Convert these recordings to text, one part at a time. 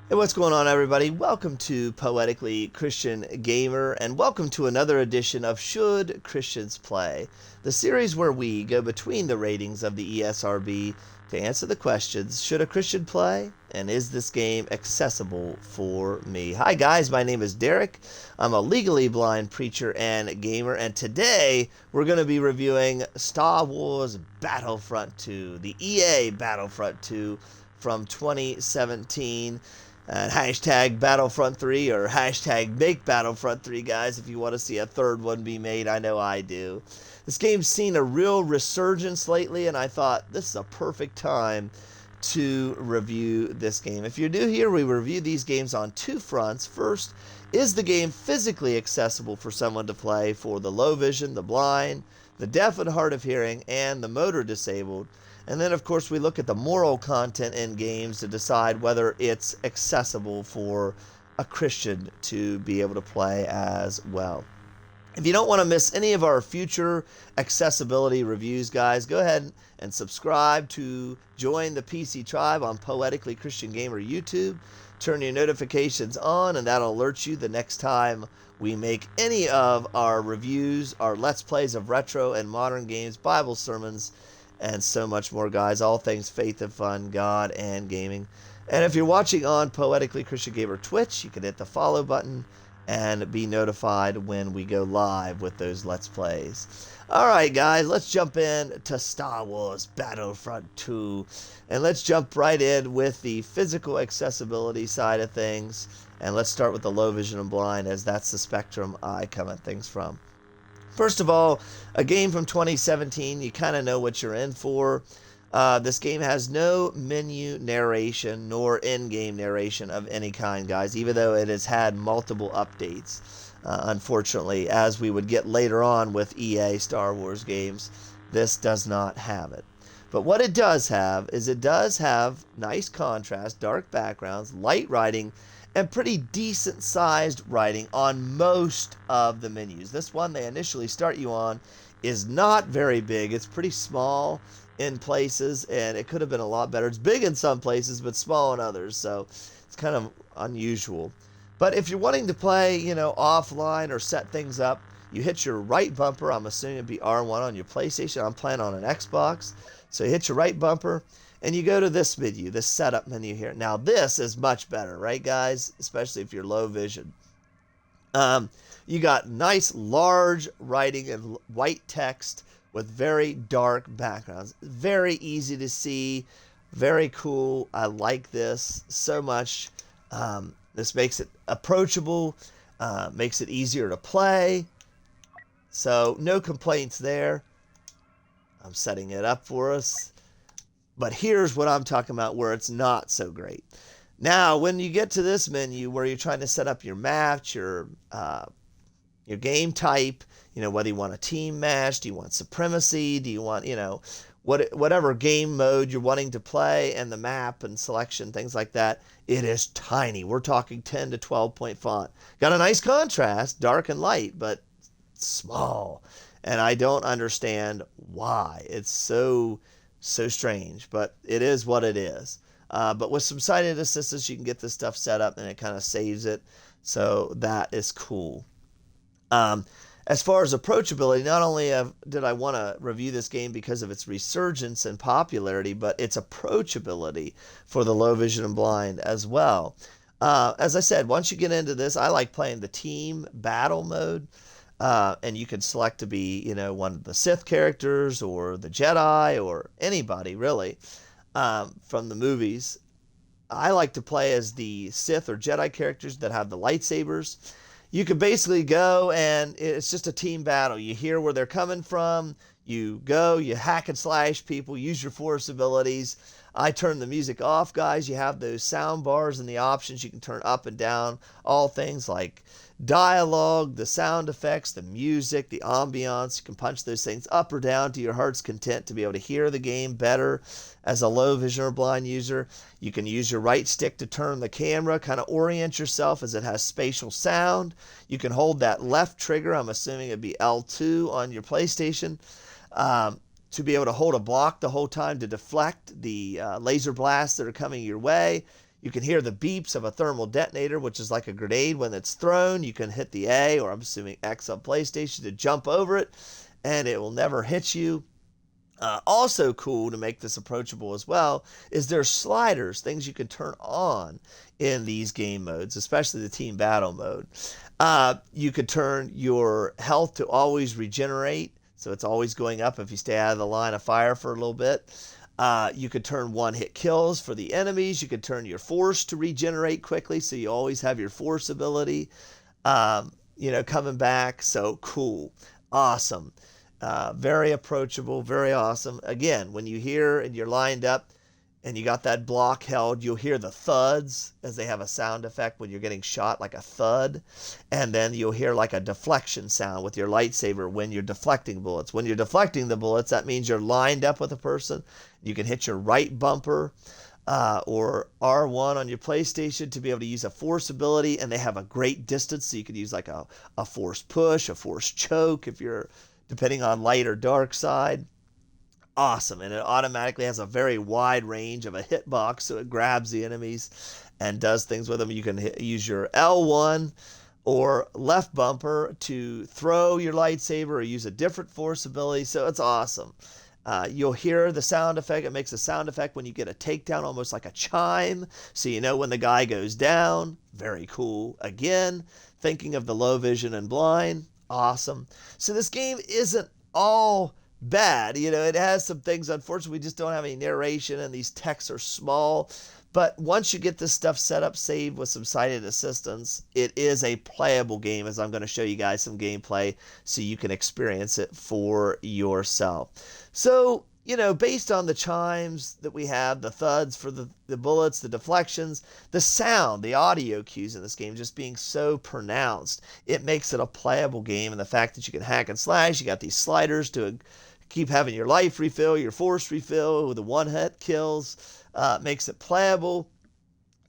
Hey, what's going on, everybody? Welcome to Poetically Christian Gamer, and welcome to another edition of Should Christians Play, the series where we go between the ratings of the ESRB to answer the questions: should a Christian play, and is this game accessible for me? Hi, guys. My name is Derek. I'm a legally blind preacher and gamer, and today we're going to be reviewing Star Wars Battlefront 2, the EA Battlefront 2 from 2017. And hashtag Battlefront 3 or hashtag make Battlefront 3, guys, if you want to see a third one be made. I know I do. This game's seen a real resurgence lately, and I thought this is a perfect time to review this game. If you're new here, we review these games on two fronts. First, is the game physically accessible for someone to play for the low vision, the blind, the deaf and hard of hearing, and the motor disabled? And then, of course, we look at the moral content in games to decide whether it's accessible for a Christian to be able to play as well. If you don't want to miss any of our future accessibility reviews, guys, go ahead and subscribe to join the PC tribe on Poetically Christian Gamer YouTube. Turn your notifications on, and that'll alert you the next time we make any of our reviews, our Let's Plays of retro and modern games, Bible sermons, and so much more, guys. All things faith and fun, God and gaming. And if you're watching on Poetically Christian Gamer Twitch, you can hit the follow button and be notified when we go live with those Let's Plays. Alright, guys, let's jump in to Star Wars Battlefront 2. And let's jump right in with the physical accessibility side of things. And let's start with the low vision and blind, as that's the spectrum I come at things from. First of all, a game from 2017, you kind of know what you're in for. This game has no menu narration nor in-game narration of any kind, guys, even though it has had multiple updates. Unfortunately, as we would get later on with EA Star Wars games, this does not have it. But what it does have is it does have nice contrast, dark backgrounds, light writing, and pretty decent sized writing on most of the menus. This one they initially start you on is not very big. It's pretty small in places, and it could have been a lot better. It's big in some places, but small in others, so it's kind of unusual. But if you're wanting to play, offline or set things up, you hit your right bumper. I'm assuming it'd be R1 on your PlayStation. I'm playing on an Xbox. So you hit your right bumper, and you go to this menu, this setup menu here. Now, this is much better, right, guys? Especially if you're low vision. You got nice, large writing and white text with very dark backgrounds. Very easy to see. Very cool. I like this so much. This makes it approachable, makes it easier to play. So, no complaints there. I'm setting it up for us. But here's what I'm talking about where it's not so great. Now, when you get to this menu where you're trying to set up your match, your game type, whether you want a team match, do you want supremacy, do you want, whatever game mode you're wanting to play, and the map and selection, things like that, it is tiny. We're talking 10 to 12 point font. Got a nice contrast, dark and light, but small. And I don't understand why. It's so strange, but it is what it is. But with some sighted assistance, you can get this stuff set up, and it kind of saves it. So that is cool. As far as approachability, not only did I want to review this game because of its resurgence and popularity, but its approachability for the low vision and blind as well. As I said, once you get into this, I like playing the team battle mode. And you can select to be, one of the Sith characters or the Jedi or anybody, really, from the movies. I like to play as the Sith or Jedi characters that have the lightsabers. You can basically go, and it's just a team battle. You hear where they're coming from. You go, you hack and slash people, use your force abilities. I turn the music off, guys. You have those sound bars and the options you can turn up and down. All things like dialogue, the sound effects, the music, the ambiance. You can punch those things up or down to your heart's content to be able to hear the game better as a low vision or blind user. You can use your right stick to turn the camera, kind of orient yourself as it has spatial sound. You can hold that left trigger, I'm assuming it'd be L2 on your PlayStation, to be able to hold a block the whole time to deflect the laser blasts that are coming your way. You can hear the beeps of a thermal detonator, which is like a grenade when it's thrown. You can hit the A, or I'm assuming X on PlayStation, to jump over it, and it will never hit you. Also cool, to make this approachable as well, is there's sliders, things you can turn on in these game modes, especially the team battle mode. You could turn your health to always regenerate, so it's always going up if you stay out of the line of fire for a little bit. You could turn one-hit kills for the enemies. You could turn your force to regenerate quickly, so you always have your force ability, coming back. So cool. Awesome. Very approachable, very awesome. Again, when you hear and you're lined up and you got that block held, you'll hear the thuds, as they have a sound effect when you're getting shot, like a thud. And then you'll hear like a deflection sound with your lightsaber when you're deflecting bullets. When you're deflecting the bullets, that means you're lined up with a person. You can hit your right bumper or R1 on your PlayStation to be able to use a force ability, and they have a great distance, so you could use like a force push, a force choke if you're depending on light or dark side. Awesome. And it automatically has a very wide range of a hitbox, so it grabs the enemies and does things with them. You can use your L1 or left bumper to throw your lightsaber, or use a different force ability, so it's awesome. You'll hear the sound effect. It makes a sound effect when you get a takedown, almost like a chime, so you know when the guy goes down. Very cool. Again, thinking of the low vision and blind. Awesome. So this game isn't all bad. It has some things, unfortunately, we just don't have any narration, and these texts are small. But once you get this stuff set up, saved with some sighted assistance, it is a playable game, as I'm going to show you guys some gameplay so you can experience it for yourself. So, based on the chimes that we have, the thuds for the bullets, the deflections, the sound, the audio cues in this game just being so pronounced, it makes it a playable game. And the fact that you can hack and slash, you got these sliders to keep having your life refill, your force refill, with the one-hit kills, makes it playable.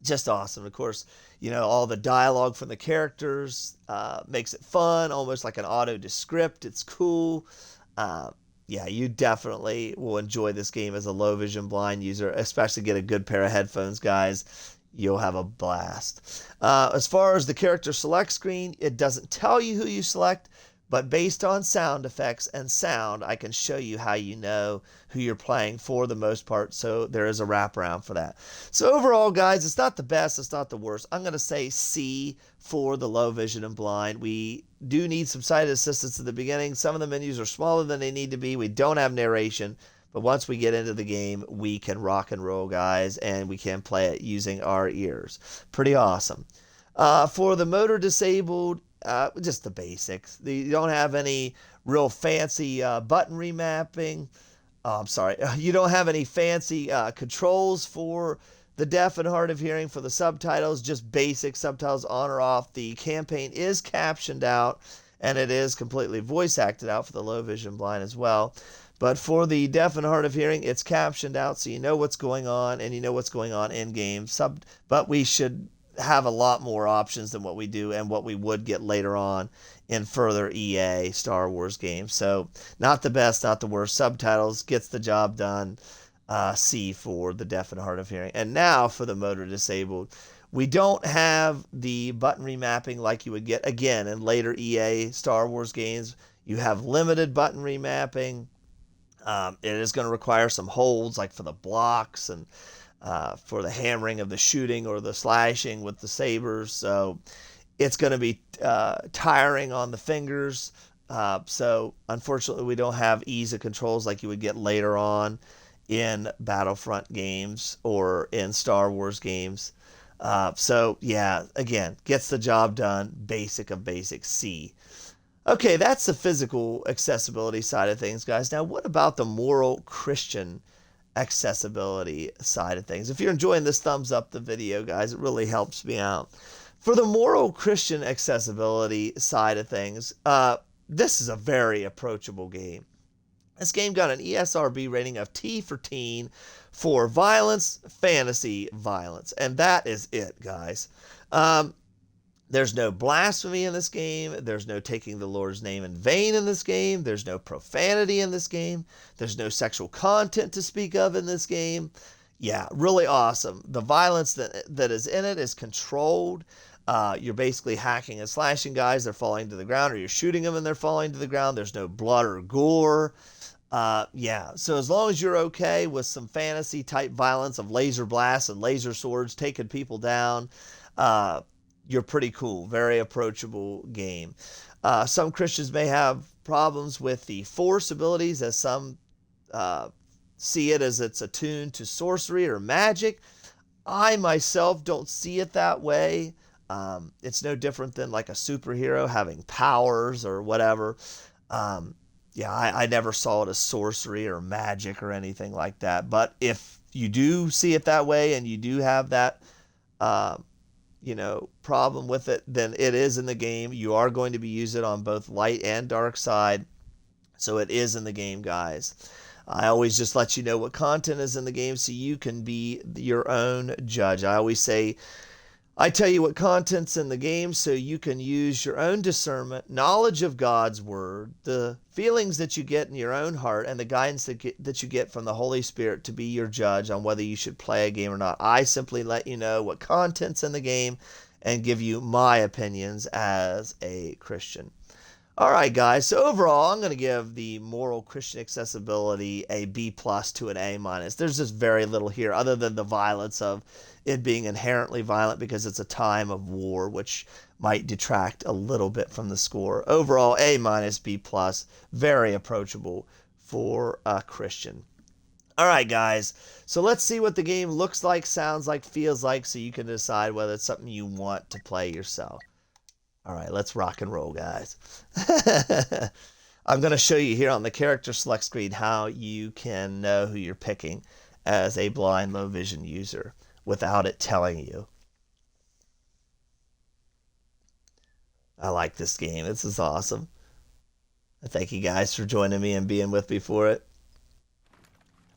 Just awesome. Of course, all the dialogue from the characters makes it fun, almost like an auto-descript. It's cool. Yeah, you definitely will enjoy this game as a low vision blind user, especially get a good pair of headphones, guys. You'll have a blast. As far as the character select screen, it doesn't tell you who you select, but based on sound effects and sound, I can show you how you know who you're playing for the most part, so there is a wraparound for that. So overall, guys, it's not the best, it's not the worst. I'm going to say C for the low vision and blind. We do need some sighted assistance at the beginning. Some of the menus are smaller than they need to be. We don't have narration, but once we get into the game, we can rock and roll, guys, and we can play it using our ears. Pretty awesome. For the motor disabled, just the basics. You don't have any real fancy button remapping. I'm sorry. You don't have any fancy controls for the deaf and hard of hearing for the subtitles, just basic subtitles on or off. The campaign is captioned out, and it is completely voice acted out for the low vision blind as well. But for the deaf and hard of hearing, it's captioned out, so you know what's going on, and you know what's going on in game. But we should have a lot more options than what we do and what we would get later on in further EA Star Wars games. So not the best, not the worst. Subtitles gets the job done. C for the deaf and hard of hearing. And now for the motor disabled. We don't have the button remapping like you would get, again, in later EA Star Wars games. You have limited button remapping. It is going to require some holds, like for the blocks and for the hammering of the shooting or the slashing with the sabers. So it's going to be tiring on the fingers. So unfortunately, we don't have ease of controls like you would get later on in Battlefront games or in Star Wars games. So yeah, again, gets the job done. Basic of basic, C. Okay, that's the physical accessibility side of things, guys. Now, what about the moral Christian accessibility side of things? If you're enjoying this, thumbs up the video, guys. It really helps me out. For the moral Christian accessibility side of things, this is a very approachable game. This game got an ESRB rating of T for teen for violence, fantasy violence. And that is it, guys. There's no blasphemy in this game. There's no taking the Lord's name in vain in this game. There's no profanity in this game. There's no sexual content to speak of in this game. Yeah, really awesome. The violence that is in it is controlled. You're basically hacking and slashing guys. They're falling to the ground, or you're shooting them and they're falling to the ground. There's no blood or gore. Yeah, so as long as you're okay with some fantasy type violence of laser blasts and laser swords taking people down, you're pretty cool. Very approachable game. Some Christians may have problems with the force abilities, as some see it as it's attuned to sorcery or magic. I myself don't see it that way. It's no different than like a superhero having powers or whatever. Yeah, I never saw it as sorcery or magic or anything like that. But if you do see it that way and you do have that, problem with it, then it is in the game. You are going to be using it on both light and dark side. So it is in the game, guys. I always just let you know what content is in the game so you can be your own judge. I always say, I tell you what content's in the game so you can use your own discernment, knowledge of God's word, the feelings that you get in your own heart, and the guidance that you get from the Holy Spirit to be your judge on whether you should play a game or not. I simply let you know what content's in the game and give you my opinions as a Christian. All right, guys. So overall, I'm going to give the moral Christian accessibility a B+ to an A-. There's just very little here other than the violence of it being inherently violent because it's a time of war, which might detract a little bit from the score. Overall, A-, B+, very approachable for a Christian. All right, guys. So let's see what the game looks like, sounds like, feels like, so you can decide whether it's something you want to play yourself. All right, let's rock and roll, guys. I'm going to show you here on the character select screen how you can know who you're picking as a blind low vision user without it telling you. I like this game. This is awesome. I thank you guys for joining me and being with me for it.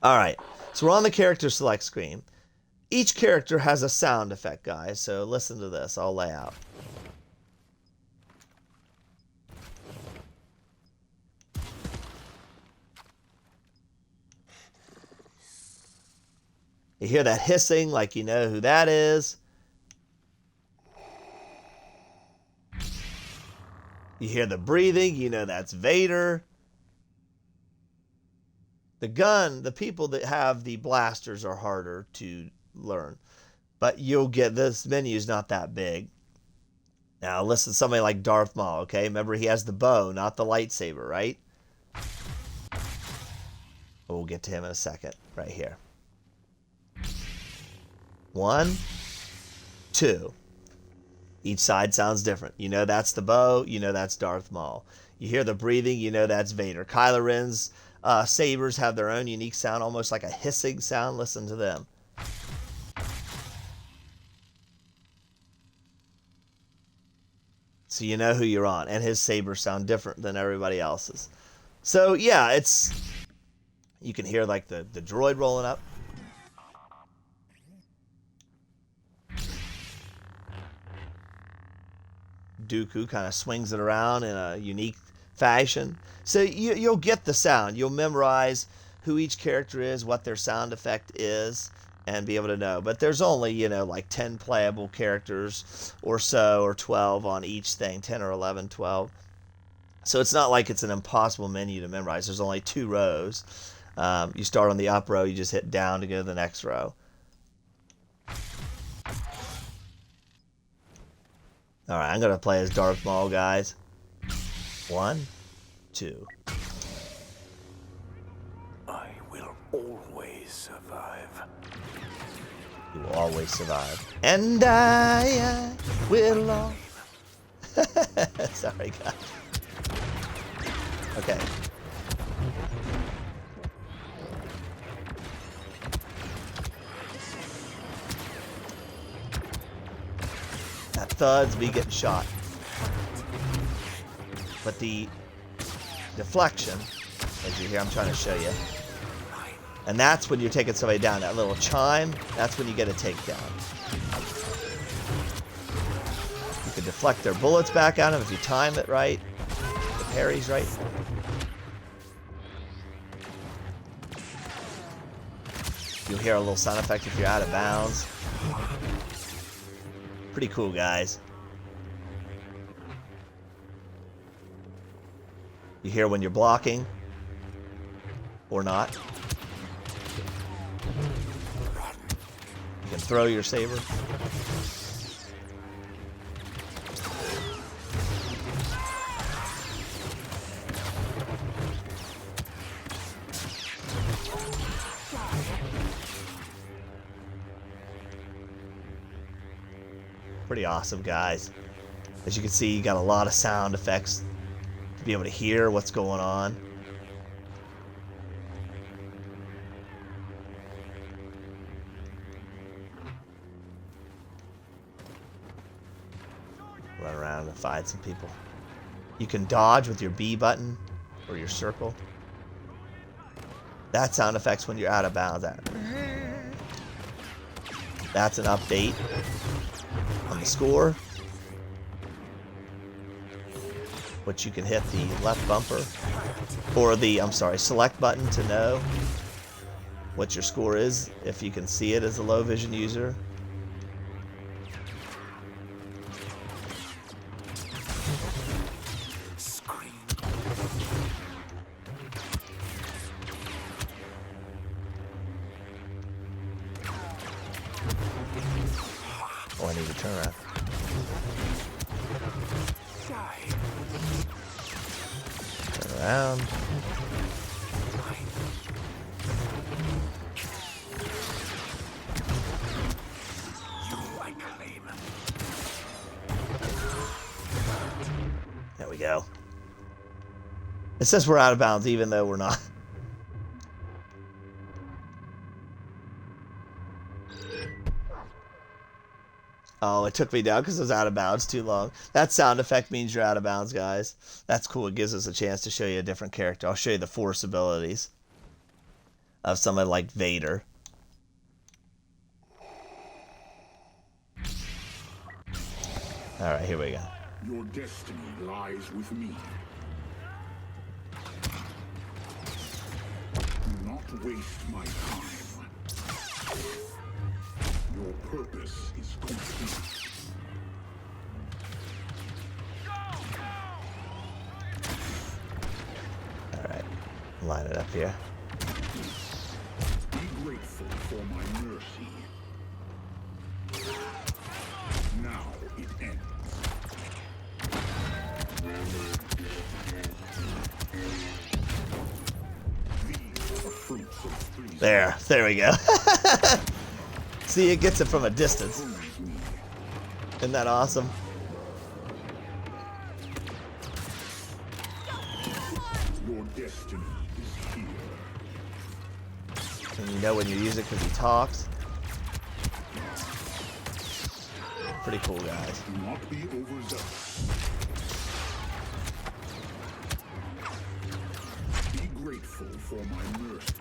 All right, so we're on the character select screen. Each character has a sound effect, guys, so listen to this. I'll lay out. You hear that hissing, like you know who that is. You hear the breathing, you know that's Vader. The gun, the people that have the blasters are harder to learn. But you'll get, this menu is not that big. Now listen to somebody like Darth Maul, okay? Remember he has the bow, not the lightsaber, right? We'll get to him in a second, right here. 1, 2. Each side sounds different. You know that's the bow. You know that's Darth Maul. You hear the breathing. You know that's Vader. Kylo Ren's sabers have their own unique sound, almost like a hissing sound. Listen to them. So you know who you're on. And his sabers sound different than everybody else's. So yeah, it's... You can hear like the droid rolling up. Dooku kind of swings it around in a unique fashion. So you'll get the sound. You'll memorize who each character is, what their sound effect is, and be able to know. But there's only, like 10 playable characters or so, or 12 on each thing, 10 or 11, 12. So it's not like it's an impossible menu to memorize. There's only 2 rows. You start on the up row, you just hit down to go to the next row. All right, I'm going to play as Darth Maul, guys. 1, 2. I will always survive. You will always survive. And I will all... Sorry, guys. Okay. That thud's me getting shot. But the deflection, as you hear, I'm trying to show you. And that's when you're taking somebody down. That little chime, that's when you get a takedown. You can deflect their bullets back at them if you time it right. The parry's right. You'll hear a little sound effect if you're out of bounds. Pretty cool, guys. You hear when you're blocking or not. You can throw your saber. Pretty awesome, guys. As you can see, you got a lot of sound effects to be able to hear what's going on. Run around and find some people. You can dodge with your B button or your circle. That sound effect's when you're out of bounds. That's an update on the score, which you can hit the left bumper or the, select button to know what your score is if you can see it as a low vision user. Oh, I need to turn around. Turn around. There we go. It says we're out of bounds even though we're not. Oh, it took me down because I was out of bounds too long. That sound effect means you're out of bounds, guys. That's cool. It gives us a chance to show you a different character. I'll show you the force abilities of someone like Vader. All right, here we go. Your destiny lies with me. Do not waste my time. Your purpose is complete. Alright, line it up here. Be grateful for my mercy. Now it ends. These are the fruits of treason. There we go. See, it gets it from a distance. Isn't that awesome? Your destiny is here. And you know when you use it because he talks. Pretty cool, guys. Do not be overzealous. Be grateful for my mercy.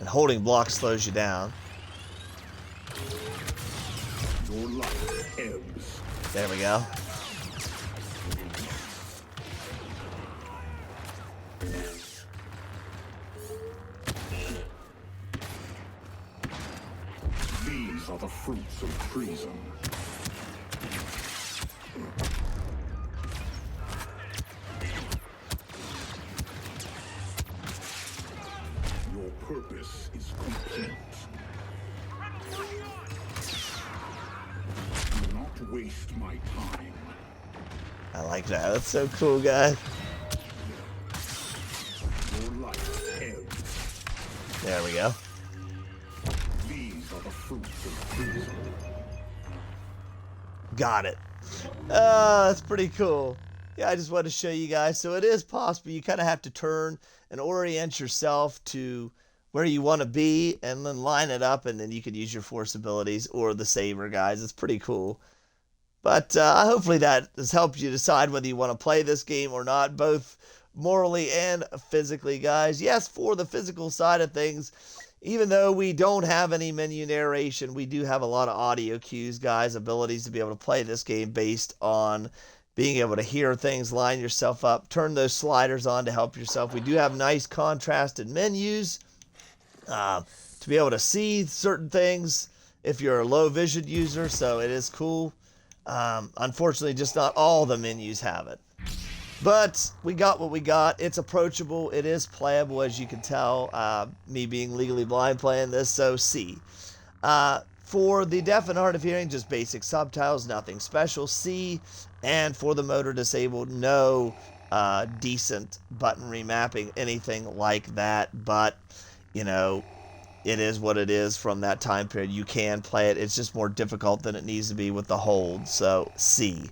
And holding block slows you down. Your life ebbs. There we go. These are the fruits of treason. Your purpose is complete. Do not waste my time. I like that. That's so cool, guys. Your life ebbs. There we go. These are the fruits of treason. Got it. That's pretty cool. Yeah, I just wanted to show you guys. So it is possible. You kind of have to turn and orient yourself to where you want to be and then line it up, and then you could use your force abilities or the saber, guys. It's pretty cool. But hopefully that has helped you decide whether you want to play this game or not, both morally and physically, guys. Yes, for the physical side of things, even though we don't have any menu narration, we do have a lot of audio cues, guys, abilities to be able to play this game based on being able to hear things, line yourself up, turn those sliders on to help yourself. We do have nice contrasted menus to be able to see certain things if you're a low vision user, so it is cool. Unfortunately, just not all the menus have it. But we got what we got. It's approachable. It is playable, as you can tell. Me being legally blind playing this, so C. For the deaf and hard of hearing, just basic subtitles, nothing special. C. And for the motor disabled, no decent button remapping, anything like that. But, you know, it is what it is from that time period. You can play it. It's just more difficult than it needs to be with the hold. So C.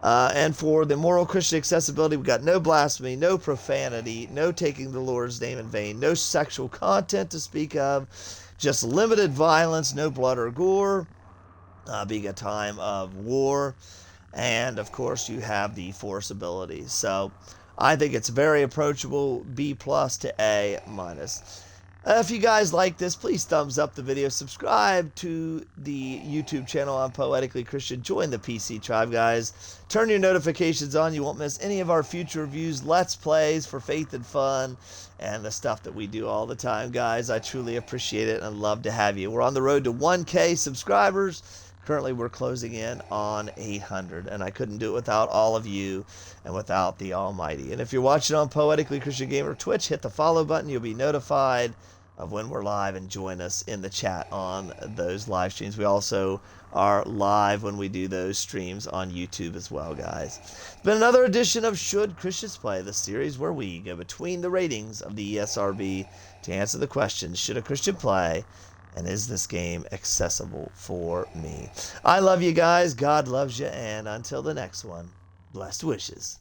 And for the moral Christian accessibility, we got no blasphemy, no profanity, no taking the Lord's name in vain, no sexual content to speak of, just limited violence, no blood or gore, being a time of war. And of course, you have the force abilities. So I think it's very approachable, B+ to A-. If you guys like this, please thumbs up the video, subscribe to the YouTube channel on Poetically Christian, join the PC tribe, guys. Turn your notifications on, you won't miss any of our future reviews, Let's Plays for faith and fun, and the stuff that we do all the time, guys. I truly appreciate it and love to have you. We're on the road to 1K subscribers. Currently, we're closing in on 800, and I couldn't do it without all of you and without the Almighty. And if you're watching on Poetically Christian Gamer Twitch, hit the follow button. You'll be notified of when we're live, and join us in the chat on those live streams. We also are live when we do those streams on YouTube as well, guys. It's been another edition of Should Christians Play, the series where we go between the ratings of the ESRB to answer the question, should a Christian play? And is this game accessible for me? I love you guys. God loves you. And until the next one, blessed wishes.